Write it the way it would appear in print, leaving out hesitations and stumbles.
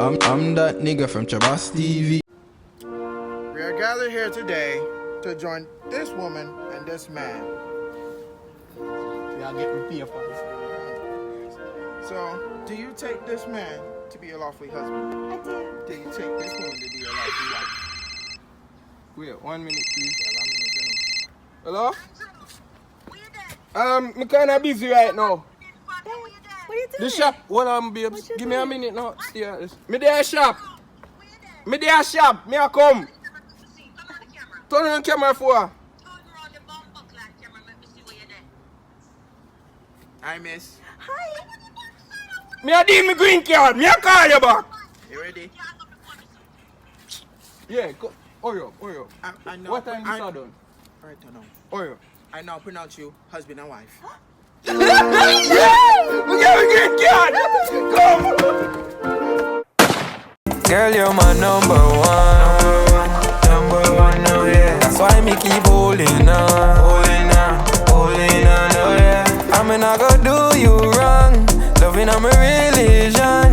I'm that nigga from Trabass TV. We are gathered here today to join this woman and this man. Y'all get me papers. So, do you take this man to be a lawful husband? I do. Do you take this woman to be a lawful wife? Wait, 1 minute, please. Hello? Me kinda busy right now. What are you doing? The shop, hold on, babes. What you Give me a doing? minute now. Stay at this. Me there shop. Me there shop. Me a come. Turn on the camera for. Hi, miss. Hi. Me a deal me green card. Me a call you back. You ready? Yeah, go. Hurry up, hurry up. I know. What time this are done? Right, I know. Hurry up. I now pronounce you husband and wife. Yeah! We get a green card. Come. Girl, you're my number one. Number one, oh yeah. That's why me keep holding on. Holding on, oh yeah. I mean, I go do you wrong. Loving on my religion.